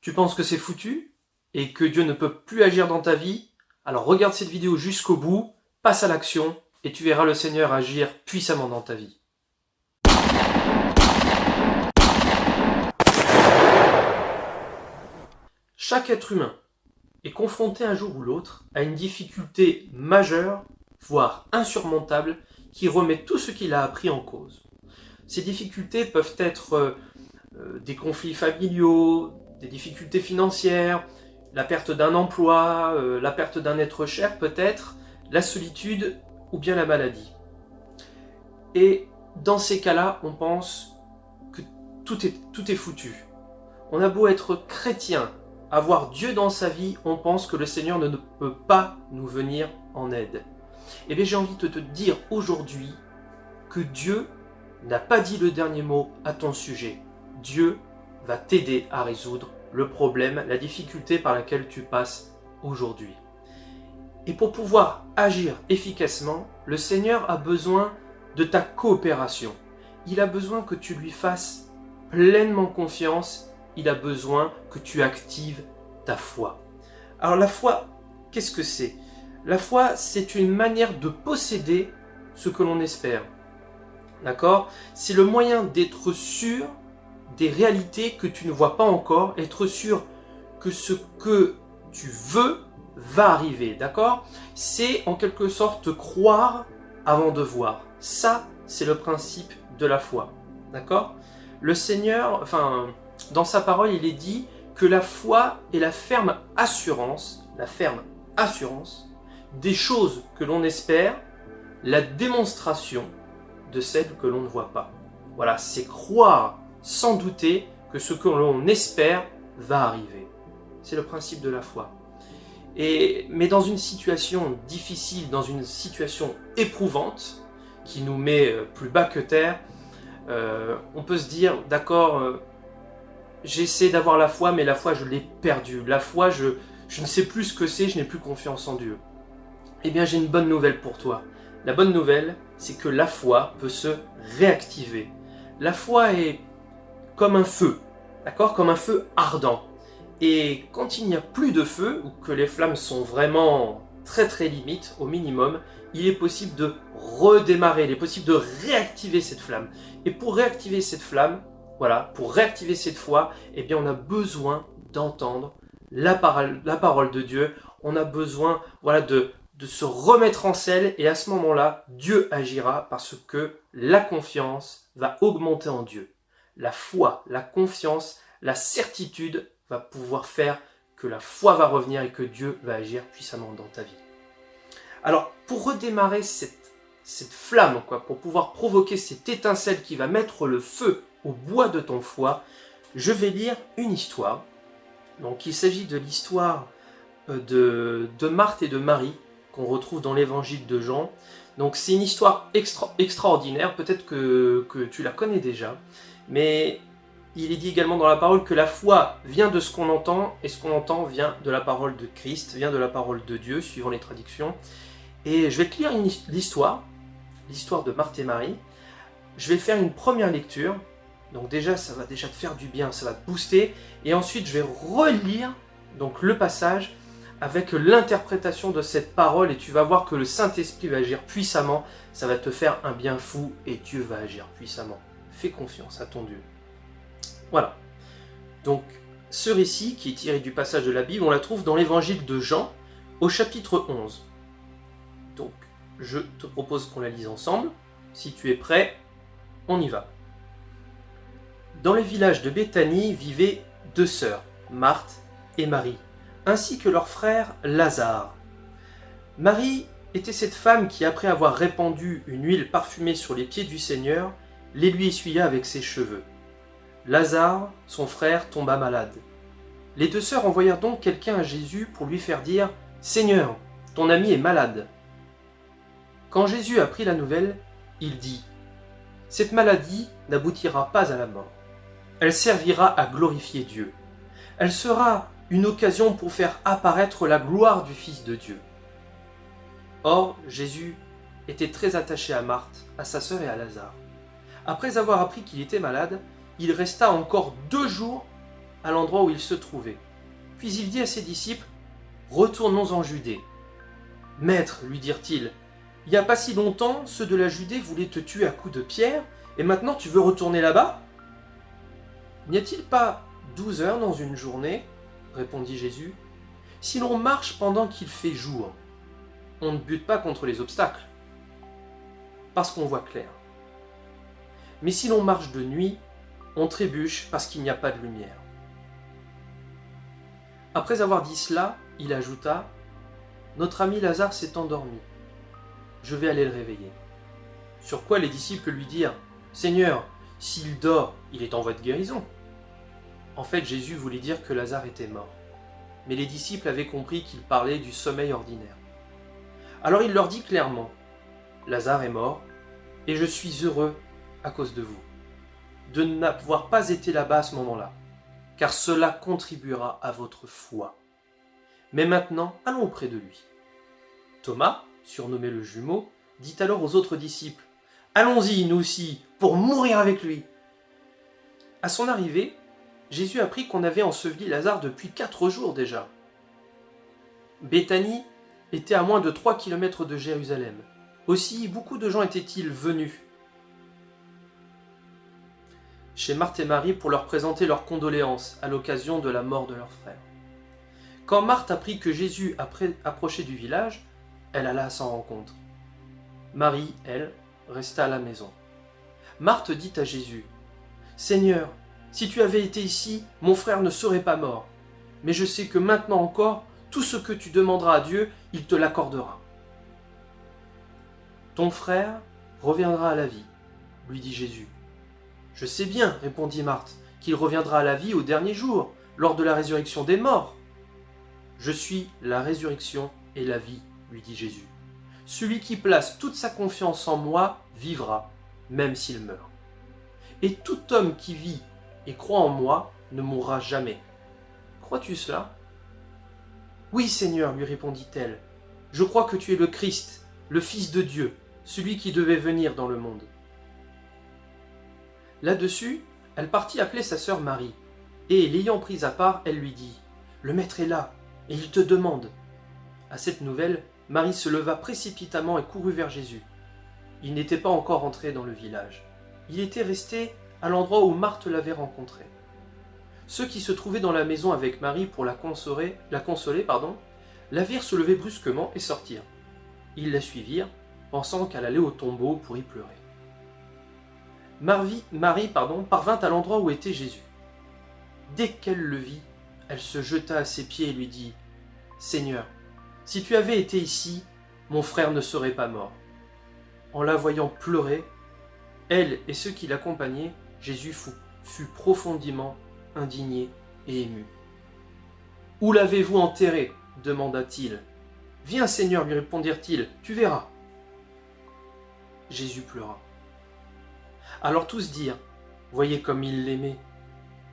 Tu penses que c'est foutu et que Dieu ne peut plus agir dans ta vie? Alors regarde cette vidéo jusqu'au bout, passe à l'action et tu verras le Seigneur agir puissamment dans ta vie. Chaque être humain est confronté un jour ou l'autre à une difficulté majeure, voire insurmontable, qui remet tout ce qu'il a appris en cause. Ces difficultés peuvent être des conflits familiaux, des difficultés financières, la perte d'un emploi, la perte d'un être cher peut-être, la solitude ou bien la maladie. Et dans ces cas-là, on pense que tout est foutu. On a beau être chrétien, avoir Dieu dans sa vie, on pense que le Seigneur ne peut pas nous venir en aide. Eh bien j'ai envie de te dire aujourd'hui que Dieu n'a pas dit le dernier mot à ton sujet. Dieu va t'aider à résoudre le problème, la difficulté par laquelle tu passes aujourd'hui. Et pour pouvoir agir efficacement, le Seigneur a besoin de ta coopération. Il a besoin que tu lui fasses pleinement confiance. Il a besoin que tu actives ta foi. Alors la foi, qu'est-ce que c'est? La foi, c'est une manière de posséder ce que l'on espère. D'accord? C'est le moyen d'être sûr des réalités que tu ne vois pas encore, être sûr que ce que tu veux va arriver. D'accord? C'est en quelque sorte croire avant de voir. Ça, c'est le principe de la foi. D'accord? Le Seigneur, dans sa parole, il est dit que la foi est la ferme assurance des choses que l'on espère, la démonstration de celles que l'on ne voit pas. Voilà, c'est croire sans douter que ce que l'on espère va arriver. C'est le principe de la foi. Mais dans une situation difficile, dans une situation éprouvante, qui nous met plus bas que terre, on peut se dire, d'accord, j'essaie d'avoir la foi, mais la foi, je l'ai perdue. La foi, je ne sais plus ce que c'est, je n'ai plus confiance en Dieu. Eh bien, j'ai une bonne nouvelle pour toi. La bonne nouvelle, c'est que la foi peut se réactiver. La foi est comme un feu, d'accord? Comme un feu ardent. Et quand il n'y a plus de feu, ou que les flammes sont vraiment très très limites, au minimum, il est possible de redémarrer, il est possible de réactiver cette flamme. Et pour réactiver cette flamme, voilà, pour réactiver cette foi, eh bien on a besoin d'entendre la parole de Dieu, on a besoin de se remettre en selle, et à ce moment-là, Dieu agira parce que la confiance va augmenter en Dieu. La foi, la confiance, la certitude va pouvoir faire que la foi va revenir et que Dieu va agir puissamment dans ta vie. Alors, pour redémarrer cette flamme, pour pouvoir provoquer cette étincelle qui va mettre le feu au bois de ton foie, je vais lire une histoire. Donc, il s'agit de l'histoire de Marthe et de Marie, qu'on retrouve dans l'évangile de Jean. Donc, c'est une histoire extraordinaire, peut-être que tu la connais déjà, mais il est dit également dans la parole que la foi vient de ce qu'on entend, et ce qu'on entend vient de la parole de Christ, vient de la parole de Dieu, suivant les traductions. Et je vais te lire l'histoire de Marthe et Marie. Je vais faire une première lecture, donc déjà ça va déjà te faire du bien, ça va te booster, et ensuite je vais relire donc le passage avec l'interprétation de cette parole, et tu vas voir que le Saint-Esprit va agir puissamment, ça va te faire un bien fou, et Dieu va agir puissamment. Fais confiance à ton Dieu. Voilà. Donc, ce récit, qui est tiré du passage de la Bible, on la trouve dans l'évangile de Jean, au chapitre 11. Donc, je te propose qu'on la lise ensemble. Si tu es prêt, on y va. Dans le village de Béthanie vivaient deux sœurs, Marthe et Marie, ainsi que leur frère Lazare. Marie était cette femme qui, après avoir répandu une huile parfumée sur les pieds du Seigneur, les lui essuya avec ses cheveux. Lazare, son frère, tomba malade. Les deux sœurs envoyèrent donc quelqu'un à Jésus pour lui faire dire « Seigneur, ton ami est malade. » Quand Jésus apprit la nouvelle, il dit « Cette maladie n'aboutira pas à la mort. Elle servira à glorifier Dieu. Elle sera une occasion pour faire apparaître la gloire du Fils de Dieu. » Or, Jésus était très attaché à Marthe, à sa sœur et à Lazare. Après avoir appris qu'il était malade, il resta encore 2 jours à l'endroit où il se trouvait. Puis il dit à ses disciples, « Retournons en Judée. »« Maître, lui dirent-ils, il n'y a pas si longtemps, ceux de la Judée voulaient te tuer à coups de pierre, et maintenant tu veux retourner là-bas ? » ?»« N'y a-t-il pas 12 heures dans une journée ? » répondit Jésus. « Si l'on marche pendant qu'il fait jour, on ne bute pas contre les obstacles, parce qu'on voit clair. Mais si l'on marche de nuit, on trébuche parce qu'il n'y a pas de lumière. » Après avoir dit cela, il ajouta, « Notre ami Lazare s'est endormi. Je vais aller le réveiller. » Sur quoi les disciples lui dirent, « Seigneur, s'il dort, il est en voie de guérison. » En fait, Jésus voulait dire que Lazare était mort. Mais les disciples avaient compris qu'il parlait du sommeil ordinaire. Alors il leur dit clairement, « Lazare est mort, et je suis heureux à cause de vous, de n'avoir pas été là-bas à ce moment-là, car cela contribuera à votre foi. Mais maintenant, allons auprès de lui. » Thomas, surnommé le jumeau, dit alors aux autres disciples, « Allons-y, nous aussi, pour mourir avec lui. » À son arrivée, Jésus apprit qu'on avait enseveli Lazare depuis 4 jours déjà. Béthanie était à moins de 3 kilomètres de Jérusalem. Aussi, beaucoup de gens étaient-ils venus chez Marthe et Marie pour leur présenter leurs condoléances à l'occasion de la mort de leur frère. Quand Marthe apprit que Jésus approchait du village, elle alla à sa rencontre. Marie, elle, resta à la maison. Marthe dit à Jésus, « Seigneur, si tu avais été ici, mon frère ne serait pas mort. Mais je sais que maintenant encore, tout ce que tu demanderas à Dieu, il te l'accordera. » « Ton frère reviendra à la vie, lui dit Jésus. « Je sais bien, répondit Marthe, qu'il reviendra à la vie au dernier jour, lors de la résurrection des morts. »« Je suis la résurrection et la vie, lui dit Jésus. Celui qui place toute sa confiance en moi vivra, même s'il meurt. Et tout homme qui vit et croit en moi ne mourra jamais. Crois-tu cela ? » ?»« Oui, Seigneur, lui répondit-elle. Je crois que tu es le Christ, le Fils de Dieu, celui qui devait venir dans le monde. » Là-dessus, elle partit appeler sa sœur Marie, et l'ayant prise à part, elle lui dit, « Le maître est là, et il te demande. » À cette nouvelle, Marie se leva précipitamment et courut vers Jésus. Il n'était pas encore entré dans le village. Il était resté à l'endroit où Marthe l'avait rencontré. Ceux qui se trouvaient dans la maison avec Marie pour la consoler, la virent se lever brusquement et sortir. Ils la suivirent, pensant qu'elle allait au tombeau pour y pleurer. Marie parvint à l'endroit où était Jésus. Dès qu'elle le vit, elle se jeta à ses pieds et lui dit, « Seigneur, si tu avais été ici, mon frère ne serait pas mort. » En la voyant pleurer, elle et ceux qui l'accompagnaient, Jésus fut profondément indigné et ému. « Où l'avez-vous enterré ? demanda-t-il. « Viens, Seigneur, lui répondirent-ils, tu verras. » Jésus pleura. Alors tous dirent, « Voyez comme il l'aimait. »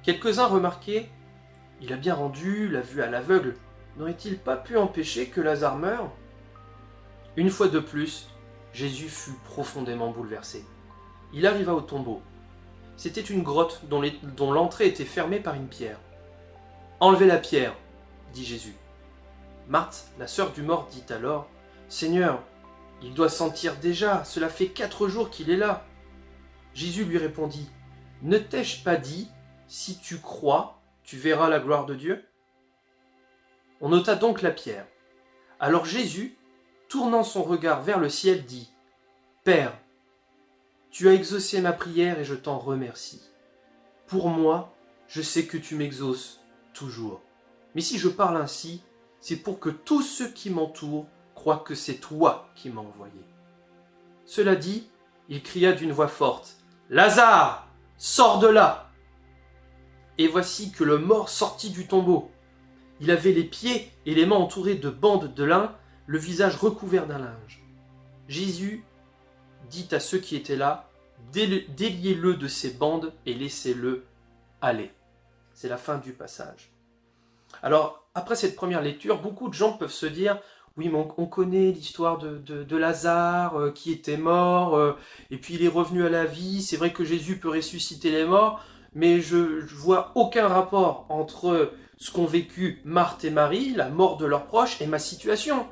Quelques-uns remarquaient, « Il a bien rendu la vue à l'aveugle. N'aurait-il pas pu empêcher que Lazare meure ?» Une fois de plus, Jésus fut profondément bouleversé. Il arriva au tombeau. C'était une grotte dont l'entrée était fermée par une pierre. « Enlevez la pierre, » dit Jésus. Marthe, la sœur du mort, dit alors, « Seigneur, il doit sentir déjà, cela fait 4 jours qu'il est là. » Jésus lui répondit, « Ne t'ai-je pas dit, si tu crois, tu verras la gloire de Dieu ?» On ôta donc la pierre. Alors Jésus, tournant son regard vers le ciel, dit, « Père, tu as exaucé ma prière et je t'en remercie. Pour moi, je sais que tu m'exauces toujours. Mais si je parle ainsi, c'est pour que tous ceux qui m'entourent croient que c'est toi qui m'as envoyé. » Cela dit, il cria d'une voix forte, « Lazare, sors de là !» Et voici que le mort sortit du tombeau. Il avait les pieds et les mains entourés de bandes de lin, le visage recouvert d'un linge. Jésus dit à ceux qui étaient là, « Déliez-le de ces bandes et laissez-le aller. » C'est la fin du passage. Alors, après cette première lecture, beaucoup de gens peuvent se dire, oui, mais on connaît l'histoire de Lazare qui était mort, et puis il est revenu à la vie, c'est vrai que Jésus peut ressusciter les morts, mais je vois aucun rapport entre ce qu'ont vécu Marthe et Marie, la mort de leurs proches, et ma situation.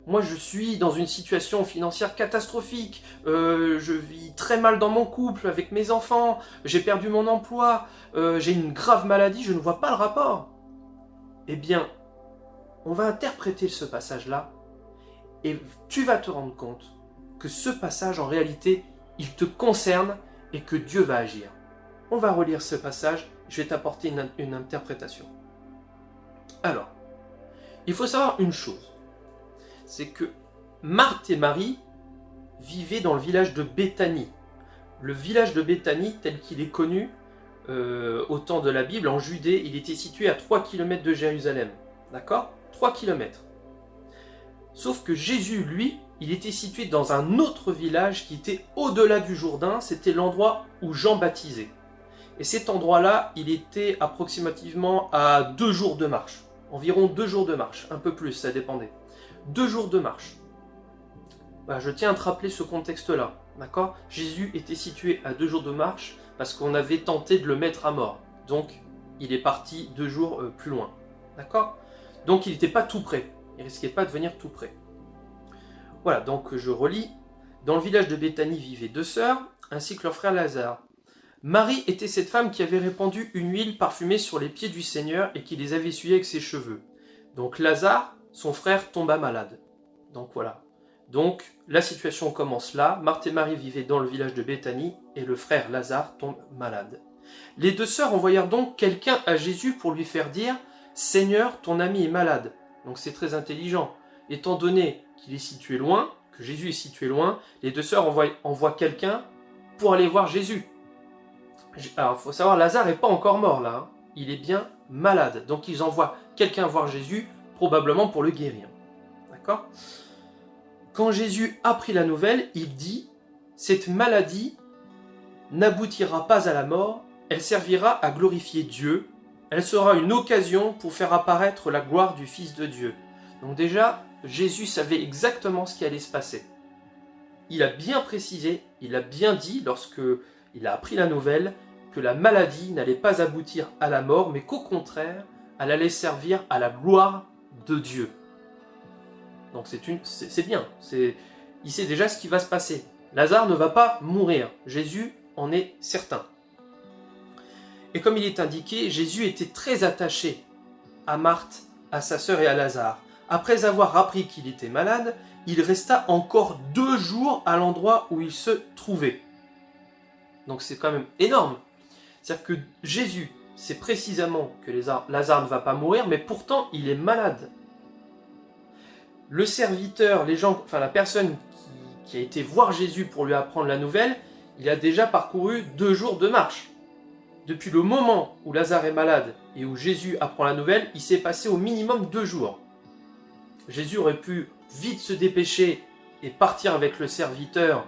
Moi, je suis dans une situation financière catastrophique. Je vis très mal dans mon couple, avec mes enfants. J'ai perdu mon emploi. J'ai une grave maladie. Je ne vois pas le rapport. Eh bien, on va interpréter ce passage-là. Et tu vas te rendre compte que ce passage, en réalité, il te concerne et que Dieu va agir. On va relire ce passage. Je vais t'apporter une interprétation. Alors, il faut savoir une chose. C'est que Marthe et Marie vivaient dans le village de Béthanie. Le village de Béthanie, tel qu'il est connu au temps de la Bible, en Judée, il était situé à 3 km de Jérusalem. D'accord ? 3 km. Sauf que Jésus, lui, il était situé dans un autre village qui était au-delà du Jourdain. C'était l'endroit où Jean baptisait. Et cet endroit-là, il était approximativement à 2 jours de marche. Environ 2 jours de marche, un peu plus, ça dépendait. 2 jours de marche. Je tiens à te rappeler ce contexte-là, d'accord ? Jésus était situé à 2 jours de marche parce qu'on avait tenté de le mettre à mort. Donc, il est parti 2 jours plus loin, d'accord ? Donc, il n'était pas tout près. Il risquait pas de venir tout près. Voilà, donc je relis. Dans le village de Béthanie vivaient 2 sœurs, ainsi que leur frère Lazare. Marie était cette femme qui avait répandu une huile parfumée sur les pieds du Seigneur et qui les avait essuyés avec ses cheveux. Donc Lazare, son frère, tomba malade. Donc voilà. Donc la situation commence là. Marthe et Marie vivaient dans le village de Béthanie et le frère Lazare tombe malade. Les 2 sœurs envoyèrent donc quelqu'un à Jésus pour lui faire dire « Seigneur, ton ami est malade ». Donc c'est très intelligent. Étant donné qu'il est situé loin, que Jésus est situé loin, les 2 sœurs envoient quelqu'un pour aller voir Jésus. Alors, il faut savoir, Lazare n'est pas encore mort là, hein. Il est bien malade. Donc, ils envoient quelqu'un voir Jésus, probablement pour le guérir. D'accord ? Quand Jésus apprit la nouvelle, il dit « Cette maladie n'aboutira pas à la mort, elle servira à glorifier Dieu, elle sera une occasion pour faire apparaître la gloire du Fils de Dieu. » Donc déjà, Jésus savait exactement ce qui allait se passer. Il a bien précisé, il a bien dit, lorsque il a appris la nouvelle, que la maladie n'allait pas aboutir à la mort, mais qu'au contraire, elle allait servir à la gloire de Dieu. Donc c'est bien, il sait déjà ce qui va se passer. Lazare ne va pas mourir, Jésus en est certain. Et comme il est indiqué, Jésus était très attaché à Marthe, à sa sœur et à Lazare. Après avoir appris qu'il était malade, il resta encore 2 jours à l'endroit où il se trouvait. Donc c'est quand même énorme. C'est-à-dire que Jésus sait précisément que Lazare ne va pas mourir, mais pourtant il est malade. Le serviteur, la personne qui a été voir Jésus pour lui apprendre la nouvelle, il a déjà parcouru 2 jours de marche. Depuis le moment où Lazare est malade et où Jésus apprend la nouvelle, il s'est passé au minimum 2 jours. Jésus aurait pu vite se dépêcher et partir avec le serviteur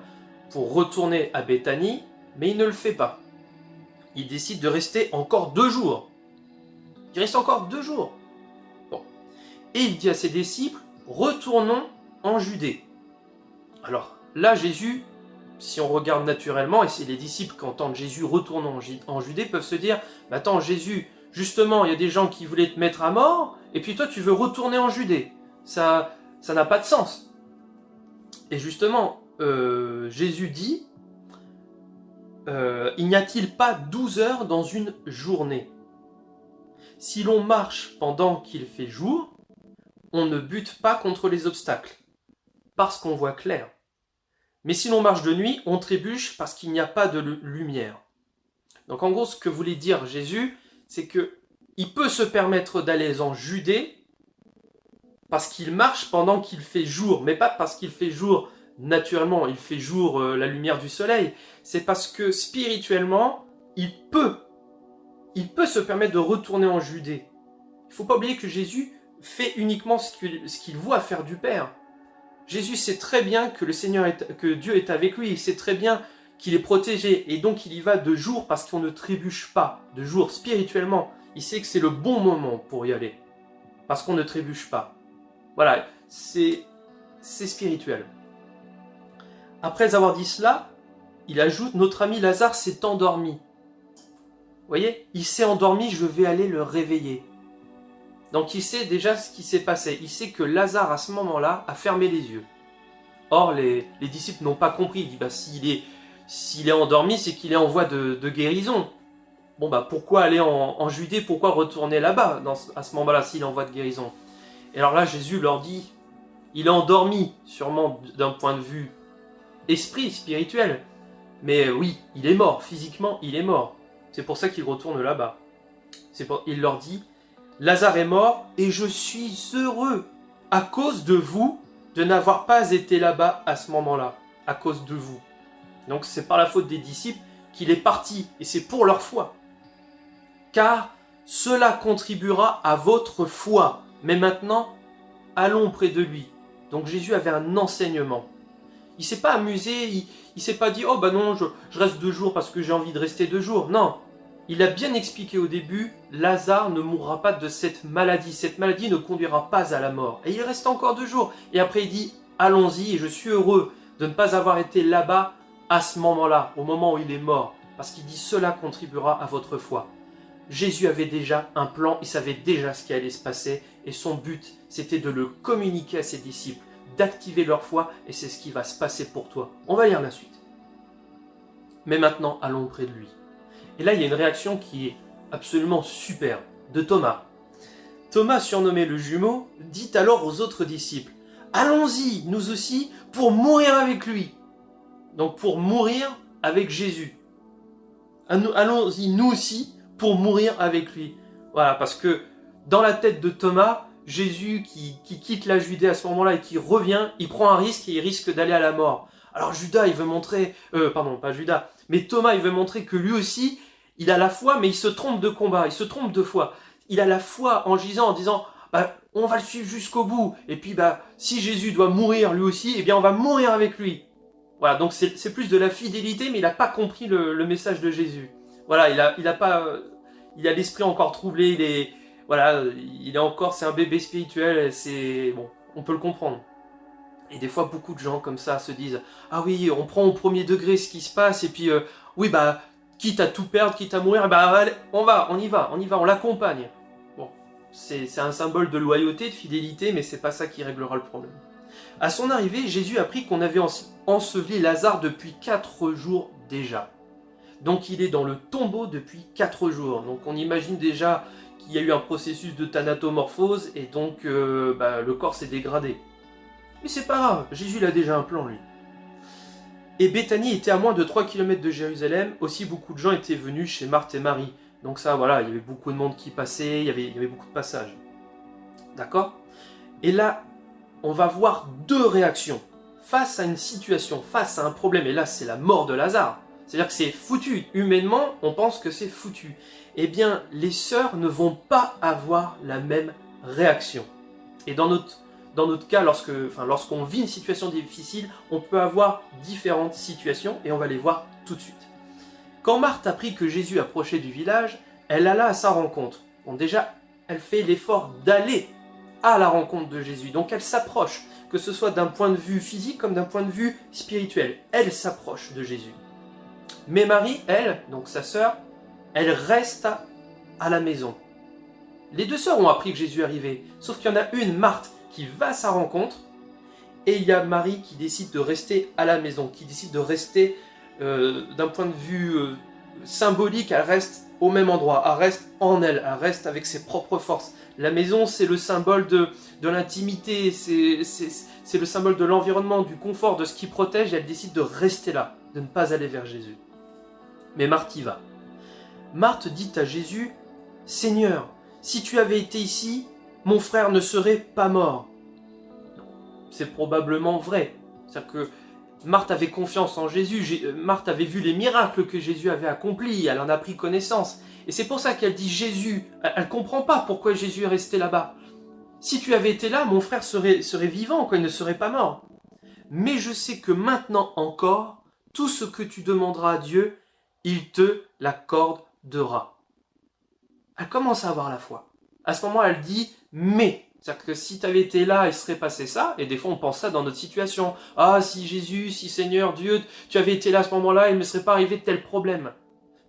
pour retourner à Béthanie, mais il ne le fait pas. Il décide de rester encore 2 jours. Il reste encore 2 jours. Bon. Et il dit à ses disciples, retournons en Judée. Alors là, Jésus, si on regarde naturellement, et c'est les disciples qui entendent Jésus retourner en Judée, peuvent se dire, mais attends Jésus, justement, il y a des gens qui voulaient te mettre à mort, et puis toi tu veux retourner en Judée. Ça n'a pas de sens. Et justement, Jésus dit, il n'y a-t-il pas 12 heures dans une journée ? Si l'on marche pendant qu'il fait jour, on ne bute pas contre les obstacles, parce qu'on voit clair. Mais si l'on marche de nuit, on trébuche parce qu'il n'y a pas de lumière. Donc en gros, ce que voulait dire Jésus, c'est qu'il peut se permettre d'aller en Judée parce qu'il marche pendant qu'il fait jour, mais pas parce qu'il fait jour naturellement, il fait jour la lumière du soleil. C'est parce que spirituellement, il peut se permettre de retourner en Judée. Il ne faut pas oublier que Jésus fait uniquement ce qu'il voit faire du Père. Jésus sait très bien que que Dieu est avec lui, il sait très bien qu'il est protégé, et donc il y va de jour parce qu'on ne trébuche pas, de jour spirituellement. Il sait que c'est le bon moment pour y aller, parce qu'on ne trébuche pas. Voilà, c'est spirituel. Après avoir dit cela, il ajoute, notre ami Lazare s'est endormi. Vous voyez, il s'est endormi, je vais aller le réveiller. Donc il sait déjà ce qui s'est passé. Il sait que Lazare, à ce moment-là, a fermé les yeux. Or, les disciples n'ont pas compris. Ils disent, bah, s'il est endormi, c'est qu'il est en voie de guérison. Bon, bah, pourquoi aller en Judée? Pourquoi retourner là-bas à ce moment-là, s'il est en voie de guérison? Et alors là, Jésus leur dit, il est endormi, sûrement d'un point de vue esprit, spirituel. Mais oui, il est mort. Physiquement, il est mort. C'est pour ça qu'il retourne là-bas. Il leur dit, Lazare est mort et je suis heureux à cause de vous de n'avoir pas été là-bas à ce moment-là, à cause de vous. Donc c'est par la faute des disciples qu'il est parti, et c'est pour leur foi. Car cela contribuera à votre foi. Mais maintenant, allons près de lui. Donc Jésus avait un enseignement. Il ne s'est pas amusé, il ne s'est pas dit « Oh bah non, je reste 2 jours parce que j'ai envie de rester 2 jours ». Non, il a bien expliqué au début, Lazare ne mourra pas de cette maladie. Cette maladie ne conduira pas à la mort. Et il reste encore 2 jours. Et après il dit, allons-y, et je suis heureux de ne pas avoir été là-bas à ce moment-là, au moment où il est mort. Parce qu'il dit, cela contribuera à votre foi. Jésus avait déjà un plan, il savait déjà ce qui allait se passer. Et son but, c'était de le communiquer à ses disciples, d'activer leur foi, et c'est ce qui va se passer pour toi. On va lire la suite. Mais maintenant, allons près de lui. Et là, il y a une réaction qui est absolument super, de Thomas. Thomas, surnommé le jumeau, dit alors aux autres disciples, « Allons-y, nous aussi, pour mourir avec lui. » Donc pour mourir avec Jésus. Allons-y, nous aussi, pour mourir avec lui. Voilà, parce que dans la tête de Thomas, Jésus qui quitte la Judée à ce moment-là et qui revient, il prend un risque et il risque d'aller à la mort. Alors Judas, il veut montrer... pas Judas, mais Thomas, il veut montrer que lui aussi, il a la foi, mais il se trompe de combat, il se trompe de foi. Il a la foi en disant bah, on va le suivre jusqu'au bout. Et puis, bah, si Jésus doit mourir lui aussi, eh bien, on va mourir avec lui. Voilà, donc c'est plus de la fidélité, mais il n'a pas compris le message de Jésus. Voilà, il a l'esprit encore troublé, c'est un bébé spirituel, bon, on peut le comprendre. Et des fois, beaucoup de gens comme ça se disent « Ah oui, on prend au premier degré ce qui se passe, et puis, oui, bah, quitte à tout perdre, quitte à mourir, bah, allez, on y va, on l'accompagne. » Bon, c'est un symbole de loyauté, de fidélité, mais c'est pas ça qui réglera le problème. À son arrivée, Jésus apprit qu'on avait enseveli Lazare depuis 4 jours déjà. Donc il est dans le tombeau depuis 4 jours. Donc on imagine déjà qu'il y a eu un processus de thanatomorphose, et donc le corps s'est dégradé. Mais c'est pas grave, Jésus il a déjà un plan lui. Et Béthanie était à moins de 3 km de Jérusalem, aussi beaucoup de gens étaient venus chez Marthe et Marie. Donc ça voilà, il y avait beaucoup de monde qui passait, il y avait beaucoup de passages. D'accord? Et là, on va voir 2 réactions. Face à une situation, face à un problème, et là c'est la mort de Lazare. C'est-à-dire que c'est foutu. Humainement, on pense que c'est foutu. Eh bien, les sœurs ne vont pas avoir la même réaction. Et dans notre cas, lorsqu'on vit une situation difficile, on peut avoir différentes situations, et on va les voir tout de suite. Quand Marthe apprit que Jésus approchait du village, elle alla à sa rencontre. Bon, déjà, elle fait l'effort d'aller à la rencontre de Jésus. Donc elle s'approche, que ce soit d'un point de vue physique comme d'un point de vue spirituel. Elle s'approche de Jésus. Mais Marie, elle, donc sa sœur, elle reste à la maison. Les 2 sœurs ont appris que Jésus arrivait, sauf qu'il y en a une, Marthe, qui va à sa rencontre, et il y a Marie qui décide de rester à la maison, qui décide de rester, d'un point de vue symbolique, elle reste au même endroit, elle reste en elle reste avec ses propres forces. La maison, c'est le symbole de l'intimité, c'est le symbole de l'environnement, du confort, de ce qui protège, et elle décide de rester là, de ne pas aller vers Jésus. Mais Marthe y va. Marthe dit à Jésus, « Seigneur, si tu avais été ici, mon frère ne serait pas mort. » C'est probablement vrai. C'est-à-dire que Marthe avait confiance en Jésus, Marthe avait vu les miracles que Jésus avait accomplis, elle en a pris connaissance. Et c'est pour ça qu'elle dit Jésus, elle ne comprend pas pourquoi Jésus est resté là-bas. Si tu avais été là, mon frère serait vivant, il ne serait pas mort. Mais je sais que maintenant encore, tout ce que tu demanderas à Dieu, il te l'accordera. Elle commence à avoir la foi. À ce moment, elle dit « mais ». C'est-à-dire que si tu avais été là, il serait passé ça. Et des fois, on pense ça dans notre situation. « Ah, si Jésus, si Seigneur, Dieu, tu avais été là à ce moment-là, il ne me serait pas arrivé tel problème. »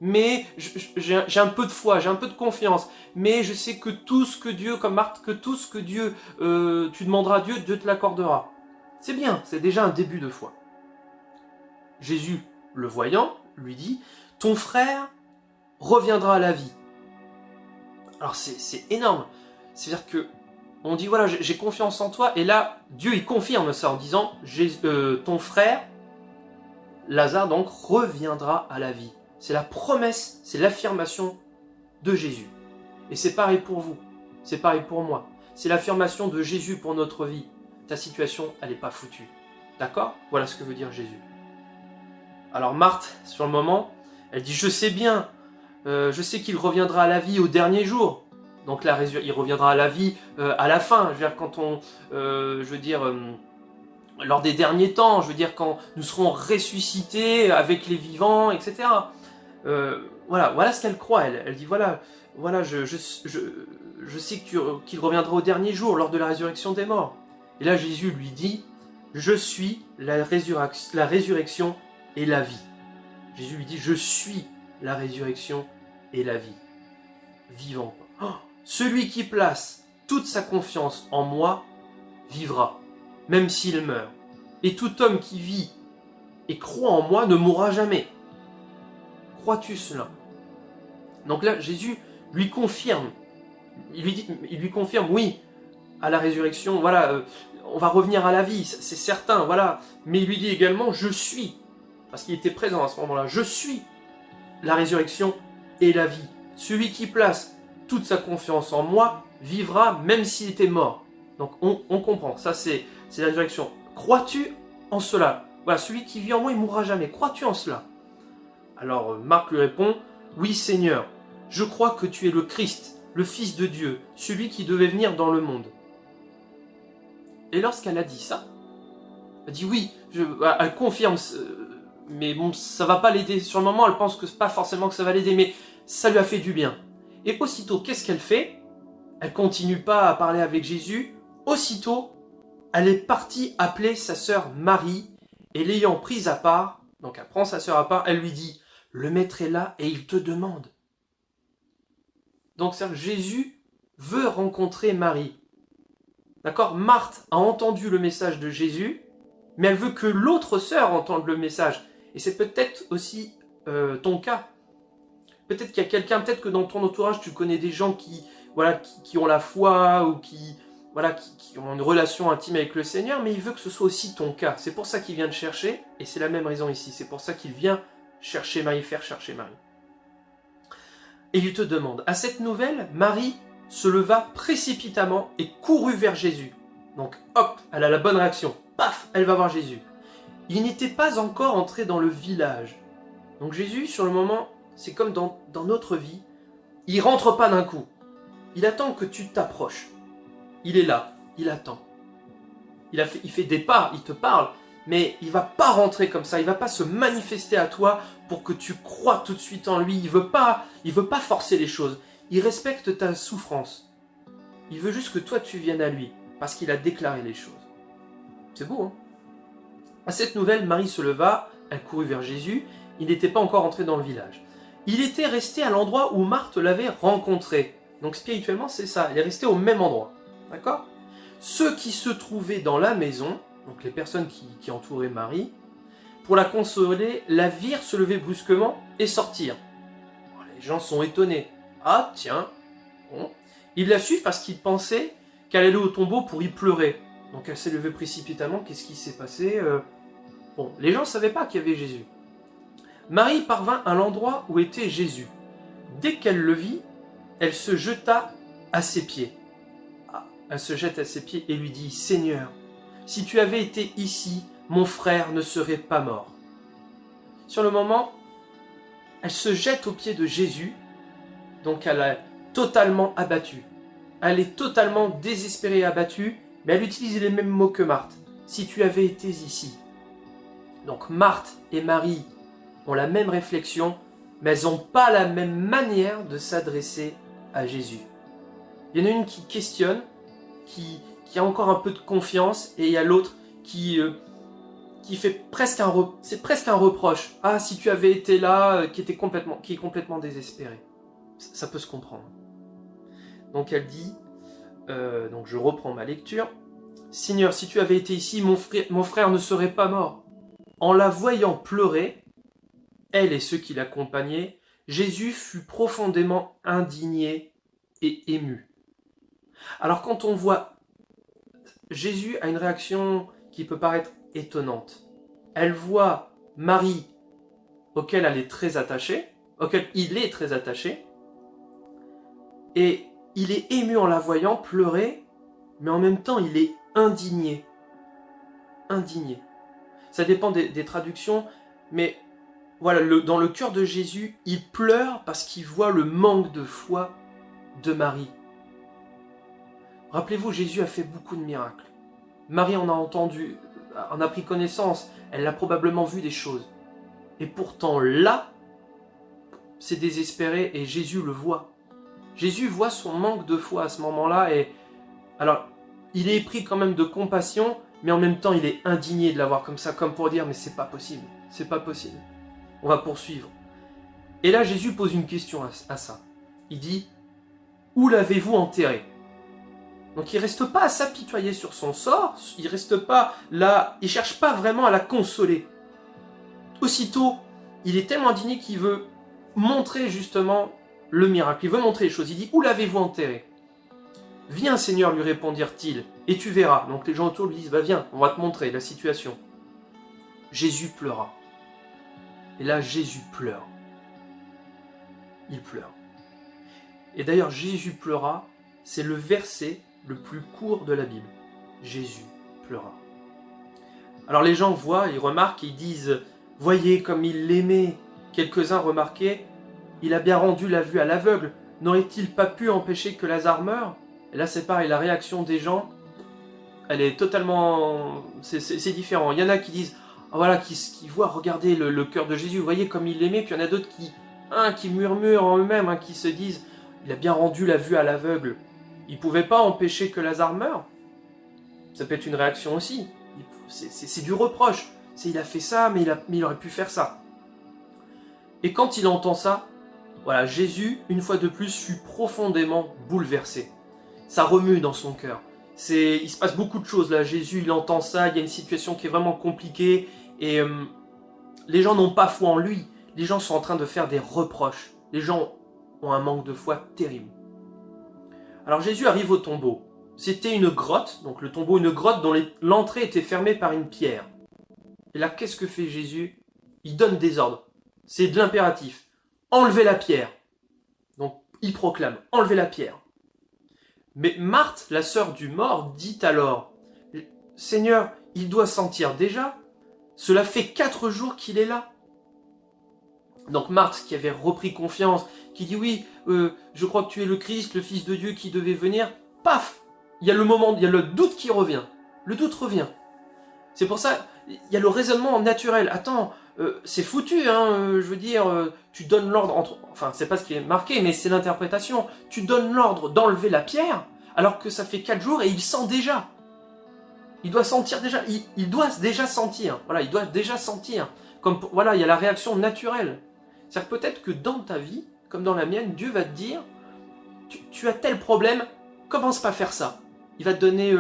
mais j'ai un peu de foi, j'ai un peu de confiance, mais je sais que tout ce que Dieu, comme Marthe, que tout ce que Dieu, tu demanderas à Dieu, Dieu te l'accordera. C'est bien, c'est déjà un début de foi. Jésus, le voyant, lui dit, ton frère reviendra à la vie. Alors c'est énorme. C'est-à-dire que on dit voilà, j'ai confiance en toi, et là, Dieu il confirme ça en disant, ton frère, Lazare donc, reviendra à la vie. C'est la promesse, c'est l'affirmation de Jésus. Et c'est pareil pour vous, c'est pareil pour moi. C'est l'affirmation de Jésus pour notre vie. Ta situation, elle n'est pas foutue. D'accord? Voilà ce que veut dire Jésus. Alors Marthe, sur le moment, elle dit, je sais bien, je sais qu'il reviendra à la vie au dernier jour. Donc là, il reviendra à la vie à la fin. Je veux dire, quand on, lors des derniers temps, je veux dire, quand nous serons ressuscités avec les vivants, etc. Voilà ce qu'elle croit. Elle dit, voilà, je sais qu'il reviendra au dernier jour, lors de la résurrection des morts. Et là, Jésus lui dit, je suis la résurrection et la vie. Jésus lui dit, je suis la résurrection et la vie. Vivant. Oh, celui qui place toute sa confiance en moi vivra, même s'il meurt. Et tout homme qui vit et croit en moi ne mourra jamais. Crois-tu cela? Donc là, Jésus lui confirme. Il lui confirme, oui, à la résurrection, voilà, on va revenir à la vie, c'est certain, voilà. Mais il lui dit également, je suis, parce qu'il était présent à ce moment-là, je suis la résurrection et la vie. Celui qui place toute sa confiance en moi vivra même s'il était mort. Donc on comprend, ça c'est la résurrection. Crois-tu en cela? Voilà, celui qui vit en moi, il ne mourra jamais. Crois-tu en cela? Alors Marc lui répond, oui Seigneur, je crois que tu es le Christ, le Fils de Dieu, celui qui devait venir dans le monde. Et lorsqu'elle a dit ça, elle dit oui, elle confirme, mais bon, ça va pas l'aider. Sur le moment, elle pense que c'est pas forcément que ça va l'aider, mais ça lui a fait du bien. Et aussitôt, qu'est-ce qu'elle fait? Elle continue pas à parler avec Jésus. Aussitôt, elle est partie appeler sa sœur Marie, et l'ayant prise à part, donc elle prend sa sœur à part, elle lui dit, le maître est là et il te demande. Donc Jésus veut rencontrer Marie. D'accord? Marthe a entendu le message de Jésus, mais elle veut que l'autre sœur entende le message. Et c'est peut-être aussi ton cas. Peut-être qu'il y a quelqu'un, peut-être que dans ton entourage, tu connais des gens qui ont la foi ou qui ont une relation intime avec le Seigneur, mais il veut que ce soit aussi ton cas. C'est pour ça qu'il vient te chercher, et c'est la même raison ici. C'est pour ça qu'il vient chercher Marie, faire chercher Marie. Et il te demande. À cette nouvelle, Marie se leva précipitamment et courut vers Jésus. Donc hop, elle a la bonne réaction. Paf, elle va voir Jésus. Il n'était pas encore entré dans le village. Donc Jésus, sur le moment, c'est comme dans notre vie, il rentre pas d'un coup. Il attend que tu t'approches. Il est là, il attend. Il fait des pas, il te parle, mais il va pas rentrer comme ça, il va pas se manifester à toi pour que tu crois tout de suite en lui. Il veut pas forcer les choses. Il respecte ta souffrance. Il veut juste que toi tu viennes à lui, parce qu'il a déclaré les choses. C'est beau, hein? À cette nouvelle, Marie se leva, elle courut vers Jésus. Il n'était pas encore entré dans le village. Il était resté à l'endroit où Marthe l'avait rencontré. Donc spirituellement, c'est ça, il est resté au même endroit. D'accord? Ceux qui se trouvaient dans la maison, donc les personnes qui entouraient Marie, pour la consoler, la virent se lever brusquement et sortir. Bon, les gens sont étonnés. Ah tiens, bon. Ils la suivent parce qu'ils pensaient qu'elle allait au tombeau pour y pleurer. Donc elle s'est levée précipitamment, qu'est-ce qui s'est passé? Bon, les gens ne savaient pas qu'il y avait Jésus. Marie parvint à l'endroit où était Jésus. Dès qu'elle le vit, elle se jeta à ses pieds. Elle se jette à ses pieds et lui dit, « Seigneur, si tu avais été ici, mon frère ne serait pas mort. » Sur le moment, elle se jette aux pieds de Jésus, donc elle est totalement abattue. Elle est totalement désespérée et abattue, mais elle utilise les mêmes mots que Marthe. « Si tu avais été ici. » Donc Marthe et Marie ont la même réflexion, mais elles n'ont pas la même manière de s'adresser à Jésus. Il y en a une qui questionne, qui a encore un peu de confiance, et il y a l'autre qui qui fait c'est presque un reproche. Ah, si tu avais été là, qui est complètement désespéré. Ça peut se comprendre. Donc elle dit, donc je reprends ma lecture. Seigneur, si tu avais été ici, mon frère ne serait pas mort. En la voyant pleurer, elle et ceux qui l'accompagnaient, Jésus fut profondément indigné et ému. Alors quand on voit, Jésus a une réaction qui peut paraître étonnante. Elle voit Marie, auquel il est très attaché, et il est ému en la voyant pleurer, mais en même temps il est indigné. Indigné. Ça dépend des traductions, mais voilà, dans le cœur de Jésus, il pleure parce qu'il voit le manque de foi de Marie. Rappelez-vous, Jésus a fait beaucoup de miracles. Marie en a pris connaissance, elle a probablement vu des choses. Et pourtant là, c'est désespéré et Jésus le voit. Jésus voit son manque de foi à ce moment-là et alors il est pris quand même de compassion, mais en même temps il est indigné de l'avoir comme ça, comme pour dire mais c'est pas possible, c'est pas possible. On va poursuivre. Et là Jésus pose une question à ça. Il dit, où l'avez-vous enterré? Donc il reste pas à s'apitoyer sur son sort, il reste pas là, il cherche pas vraiment à la consoler. Aussitôt, il est tellement indigné qu'il veut montrer justement le miracle, il veut montrer les choses. Il dit, où l'avez-vous enterré? Viens Seigneur, lui répondirent-ils, et tu verras. Donc les gens autour lui disent, bah viens, on va te montrer la situation. Jésus pleura. Et là Jésus pleure. Il pleure. Et d'ailleurs Jésus pleura, c'est le verset le plus court de la Bible. Jésus pleura. Alors les gens voient, ils remarquent, ils disent, voyez comme il l'aimait. Quelques-uns remarquaient, il a bien rendu la vue à l'aveugle. N'aurait-il pas pu empêcher que Lazare meure? Et là c'est pareil, la réaction des gens, elle est totalement... C'est différent. Il y en a qui disent, oh, voilà, qui voient, regardez le cœur de Jésus, vous voyez comme il l'aimait. Puis il y en a d'autres qui murmurent en eux-mêmes, qui se disent, il a bien rendu la vue à l'aveugle. Il ne pouvait pas empêcher que Lazare meure. Ça peut être une réaction aussi. C'est du reproche. Il a fait ça, mais il aurait pu faire ça. Et quand il entend ça, voilà, Jésus, une fois de plus, fut profondément bouleversé. Ça remue dans son cœur. Il se passe beaucoup de choses là. Jésus, il entend ça, il y a une situation qui est vraiment compliquée. Et les gens n'ont pas foi en lui. Les gens sont en train de faire des reproches. Les gens ont un manque de foi terrible. Alors Jésus arrive au tombeau. C'était une grotte, donc le tombeau, une grotte dont l'entrée était fermée par une pierre. Et là, qu'est-ce que fait Jésus? Il donne des ordres. C'est de l'impératif. Enlevez la pierre. Donc il proclame, enlevez la pierre. Mais Marthe, la sœur du mort, dit alors, Seigneur, il doit sentir déjà. Cela fait 4 jours qu'il est là. Donc Marthe, qui avait repris confiance, qui dit oui, je crois que tu es le Christ, le Fils de Dieu qui devait venir, paf, il y a le doute qui revient. Le doute revient. C'est pour ça, il y a le raisonnement naturel. Attends, c'est foutu, je veux dire, tu donnes l'ordre, enfin c'est pas ce qui est marqué, mais c'est l'interprétation. Tu donnes l'ordre d'enlever la pierre, alors que ça fait 4 jours et il sent déjà. Il doit sentir déjà, il doit déjà sentir. Voilà, il doit déjà sentir. Comme, voilà, il y a la réaction naturelle. C'est-à-dire peut-être que dans ta vie, comme dans la mienne, Dieu va te dire, tu as tel problème, commence pas à faire ça. Il va te donner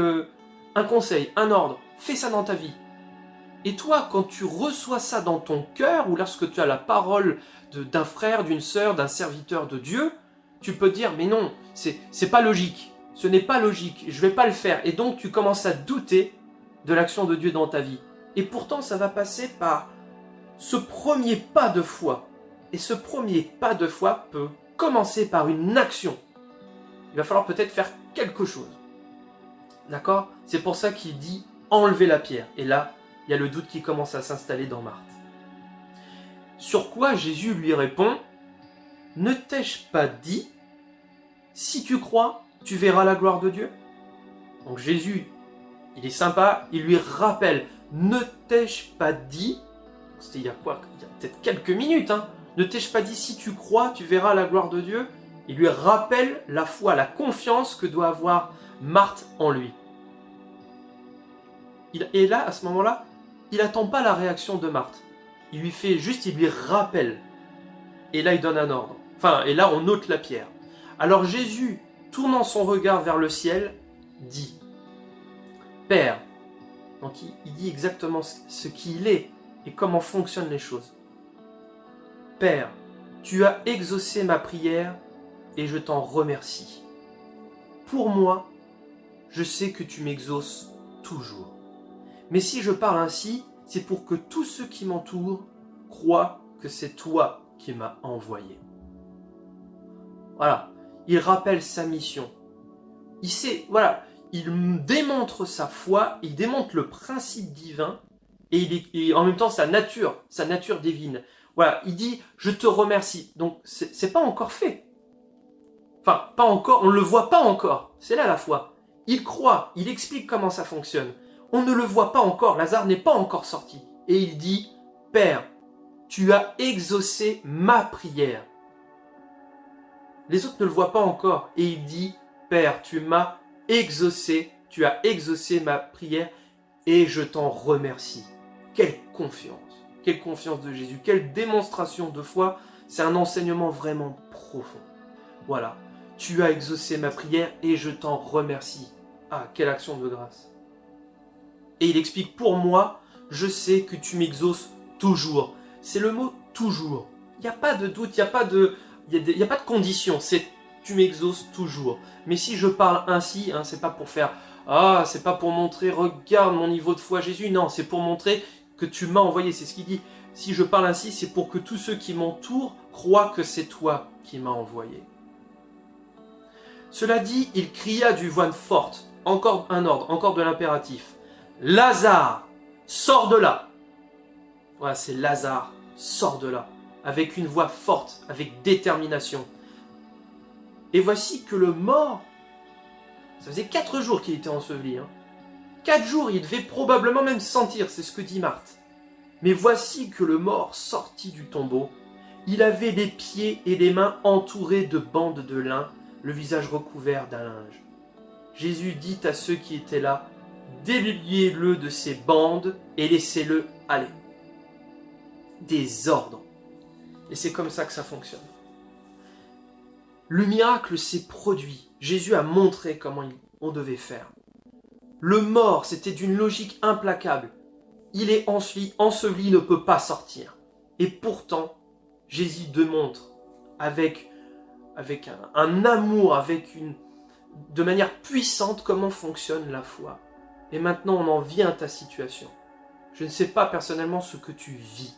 un conseil, un ordre, fais ça dans ta vie. Et toi, quand tu reçois ça dans ton cœur, ou lorsque tu as la parole d'un frère, d'une sœur, d'un serviteur de Dieu, tu peux dire, mais non, c'est pas logique, ce n'est pas logique, je vais pas le faire. Et donc tu commences à douter de l'action de Dieu dans ta vie. Et pourtant, ça va passer par ce premier pas de foi. Et ce premier pas de foi peut commencer par une action. Il va falloir peut-être faire quelque chose. D'accord? C'est pour ça qu'il dit enlever la pierre. Et là, il y a le doute qui commence à s'installer dans Marthe. Sur quoi Jésus lui répond, ne t'ai-je pas dit, si tu crois, tu verras la gloire de Dieu? Donc Jésus, il est sympa, il lui rappelle, ne t'ai-je pas dit, c'était il y a quoi? Il y a peut-être quelques minutes, ne t'ai-je pas dit, si tu crois, tu verras la gloire de Dieu? Il lui rappelle la foi, la confiance que doit avoir Marthe en lui. Et là, à ce moment-là, il n'attend pas la réaction de Marthe. Il lui rappelle. Et là, il donne un ordre. Et là, on ôte la pierre. Alors Jésus, tournant son regard vers le ciel, dit « Père », donc il dit exactement ce qu'il est et comment fonctionnent les choses. « Père, tu as exaucé ma prière et je t'en remercie. Pour moi, je sais que tu m'exauces toujours. Mais si je parle ainsi, c'est pour que tous ceux qui m'entourent croient que c'est toi qui m'as envoyé. » Voilà, il rappelle sa mission. Il démontre sa foi, il démontre le principe divin et en même temps sa nature divine. Voilà, il dit « je te remercie ». Donc, c'est pas encore fait. Pas encore, on ne le voit pas encore. C'est là la foi. Il croit, il explique comment ça fonctionne. On ne le voit pas encore, Lazare n'est pas encore sorti. Et il dit « Père, tu as exaucé ma prière. » Les autres ne le voient pas encore. Et il dit « Père, tu as exaucé ma prière et je t'en remercie. » Quelle confiance de Jésus, quelle démonstration de foi. C'est un enseignement vraiment profond. Voilà, tu as exaucé ma prière et je t'en remercie. Ah, quelle action de grâce. Et il explique, pour moi, je sais que tu m'exauces toujours. C'est le mot toujours. Il n'y a pas de doute, il n'y a pas de condition. C'est tu m'exauces toujours. Mais si je parle ainsi, c'est pas pour faire c'est pas pour montrer, regarde mon niveau de foi Jésus. Non, c'est pour montrer que tu m'as envoyé. C'est ce qu'il dit. Si je parle ainsi, c'est pour que tous ceux qui m'entourent croient que c'est toi qui m'as envoyé. Cela dit, il cria d'une voix forte. Encore un ordre, encore de l'impératif. Lazare, sors de là. Voilà, c'est Lazare, sors de là. Avec une voix forte, avec détermination. Et voici que le mort, ça faisait 4 jours qu'il était enseveli. 4 jours, il devait probablement même sentir, c'est ce que dit Marthe. Mais voici que le mort sortit du tombeau. Il avait les pieds et les mains entourés de bandes de lin, le visage recouvert d'un linge. Jésus dit à ceux qui étaient là, déliez-le de ses bandes et laissez-le aller. Des ordres. Et c'est comme ça que ça fonctionne. Le miracle s'est produit. Jésus a montré comment on devait faire. Le mort, c'était d'une logique implacable. Il est enseveli, ne peut pas sortir. Et pourtant, Jésus démontre avec un amour, de manière puissante comment fonctionne la foi. Et maintenant, on en vient à ta situation. Je ne sais pas personnellement ce que tu vis.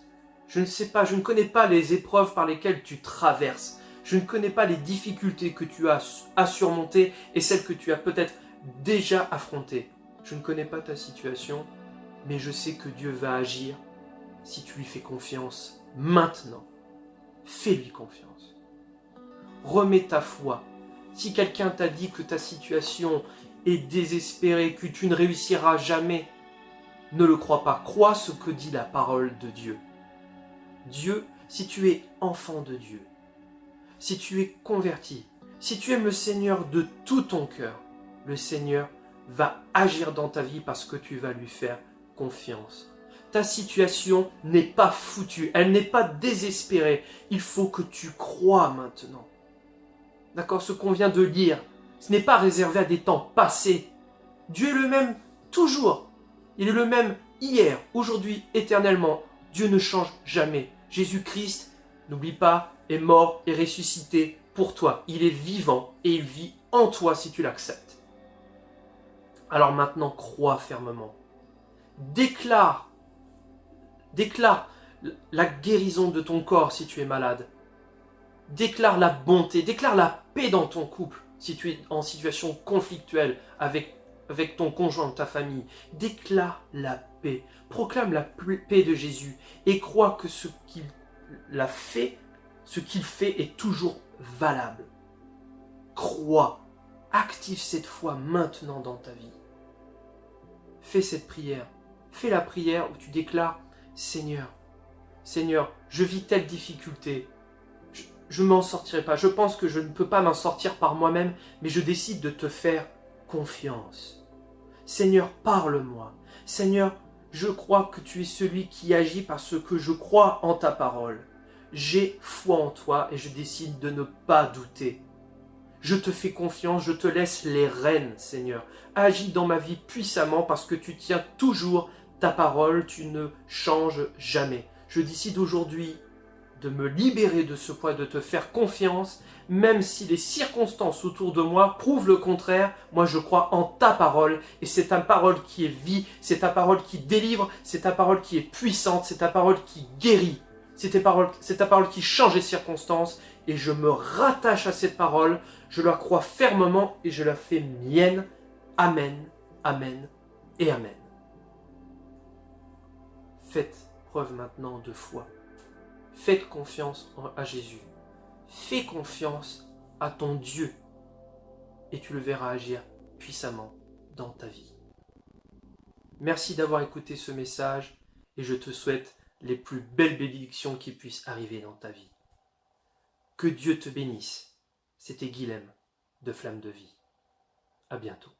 Je ne connais pas les épreuves par lesquelles tu traverses. Je ne connais pas les difficultés que tu as à surmonter et celles que tu as peut-être déjà affrontées. Je ne connais pas ta situation, mais je sais que Dieu va agir si tu lui fais confiance maintenant. Fais-lui confiance. Remets ta foi. Si quelqu'un t'a dit que ta situation est désespérée, que tu ne réussiras jamais, ne le crois pas. Crois ce que dit la parole de Dieu. Dieu, si tu es enfant de Dieu, si tu es converti, si tu aimes le Seigneur de tout ton cœur, le Seigneur va agir dans ta vie parce que tu vas lui faire confiance. Ta situation n'est pas foutue, elle n'est pas désespérée. Il faut que tu crois maintenant. D'accord, ce qu'on vient de lire, ce n'est pas réservé à des temps passés. Dieu est le même toujours. Il est le même hier, aujourd'hui, éternellement. Dieu ne change jamais. Jésus-Christ, n'oublie pas, est mort et ressuscité pour toi. Il est vivant et il vit en toi si tu l'acceptes. Alors maintenant, crois fermement. Déclare la guérison de ton corps si tu es malade. Déclare la bonté, déclare la paix dans ton couple si tu es en situation conflictuelle avec ton conjoint, ta famille. Déclare la paix. Proclame la paix de Jésus et crois que ce qu'il fait est toujours valable. Crois. Active cette foi maintenant dans ta vie. Fais cette prière. Fais la prière où tu déclares « Seigneur, je vis telle difficulté. Je ne m'en sortirai pas. Je pense que je ne peux pas m'en sortir par moi-même, mais je décide de te faire confiance. Seigneur, parle-moi. Seigneur, Je crois que tu es celui qui agit parce que je crois en ta parole. J'ai foi en toi et je décide de ne pas douter. Je te fais confiance, je te laisse les rênes, Seigneur. Agis dans ma vie puissamment parce que tu tiens toujours ta parole, tu ne changes jamais. Je décide aujourd'hui de me libérer de ce poids, de te faire confiance, même si les circonstances autour de moi prouvent le contraire. Moi, je crois en ta parole, et c'est ta parole qui est vie, c'est ta parole qui délivre, c'est ta parole qui est puissante, c'est ta parole qui guérit, c'est ta parole qui change les circonstances, et je me rattache à cette parole, je la crois fermement, et je la fais mienne. Amen, amen et amen. Faites preuve maintenant de foi. Faites confiance à Jésus. Fais confiance à ton Dieu et tu le verras agir puissamment dans ta vie. Merci d'avoir écouté ce message et je te souhaite les plus belles bénédictions qui puissent arriver dans ta vie. Que Dieu te bénisse. C'était Guilhem de Flamme de Vie. À bientôt.